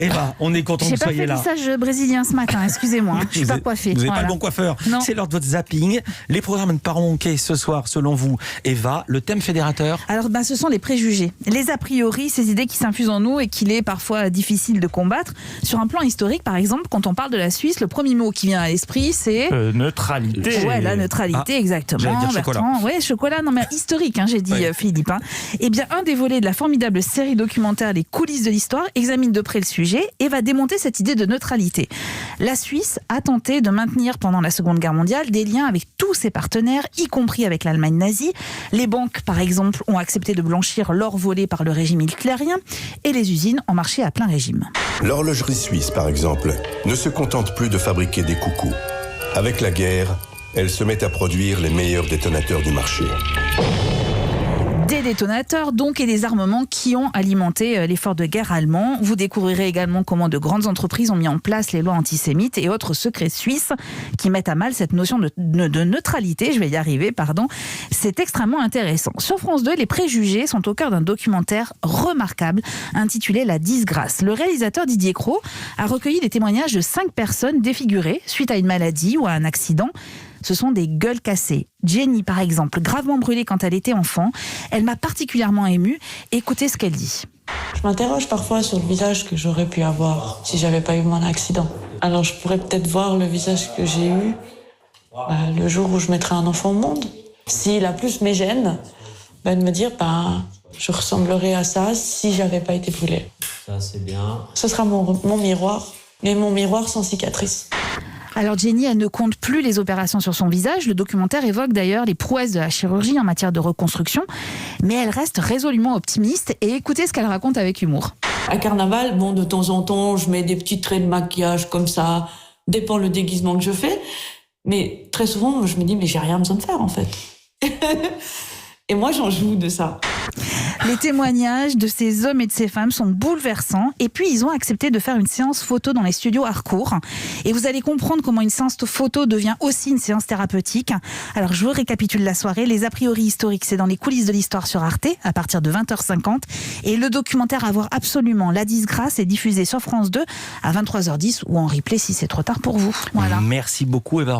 Eva, on est content que J'ai vous pas soyez fait là. le lissage brésilien ce matin, excusez-moi, je suis pas coiffée. Vous n'avez pas Voilà. le bon coiffeur. Non. C'est l'heure de votre zapping. Les programmes à ne pas manquer ce soir, selon vous. Eva, le thème fédérateur. Alors, ce sont les préjugés, les a priori, ces idées qui s'infusent en nous et qu'il est parfois difficile de combattre. Sur un plan historique, par exemple, quand on parle de la Suisse, le premier mot qui vient à l'esprit, c'est... Neutralité. Ouais, la neutralité, exactement. j'allais dire chocolat. Ouais, chocolat, non mais historique, j'ai dit Philippe. Eh bien, un des volets de la formidable série documentaire Les coulisses de l'histoire examine de près le sujet et va démonter cette idée de neutralité. La Suisse a tenté de maintenir pendant la Seconde Guerre mondiale des liens avec tous ses partenaires, y compris avec l'Allemagne nazie. Les banques, par exemple, ont accepté de blanchir l'or volé par le régime hitlérien et les usines ont marché à plein régime. L'horlogerie suisse, par exemple, ne se contente plus de fabriquer des coucous. Avec la guerre, elle se met à produire les meilleurs détonateurs du marché. Des détonateurs donc et des armements qui ont alimenté l'effort de guerre allemand. Vous découvrirez également comment de grandes entreprises ont mis en place les lois antisémites et autres secrets suisses qui mettent à mal cette notion de neutralité. Je vais y arriver, pardon. C'est extrêmement intéressant. Sur France 2, les préjugés sont au cœur d'un documentaire remarquable intitulé La disgrâce. Le réalisateur Didier Cros a recueilli les témoignages de 5 personnes défigurées suite à une maladie ou à un accident. Ce sont des gueules cassées. Jenny, par exemple, gravement brûlée quand elle était enfant. Elle m'a particulièrement émue. Écoutez ce qu'elle dit. Je m'interroge parfois sur le visage que j'aurais pu avoir si j'avais pas eu mon accident. Alors je pourrais peut-être voir le visage que j'ai eu le jour où je mettrai un enfant au monde. S'il a plus mes gènes, de me dire je ressemblerais à ça si j'avais pas été brûlée. Ça c'est bien. Ce sera mon miroir, mais mon miroir sans cicatrice. Alors Jenny, elle ne compte plus les opérations sur son visage. Le documentaire évoque d'ailleurs les prouesses de la chirurgie en matière de reconstruction. Mais elle reste résolument optimiste et écoutez ce qu'elle raconte avec humour. À Carnaval, de temps en temps, je mets des petits traits de maquillage comme ça. Dépend le déguisement que je fais. Mais très souvent, je me dis, mais j'ai rien besoin de faire en fait. Et moi, j'en joue de ça. Les témoignages de ces hommes et de ces femmes sont bouleversants. Et puis, ils ont accepté de faire une séance photo dans les studios Harcourt. Et vous allez comprendre comment une séance photo devient aussi une séance thérapeutique. Alors, je vous récapitule la soirée. Les a priori historiques, c'est dans les coulisses de l'histoire sur Arte, à partir de 20h50. Et le documentaire à voir absolument, La disgrâce, est diffusé sur France 2 à 23h10 ou en replay si c'est trop tard pour vous. Voilà. Merci beaucoup, Eva.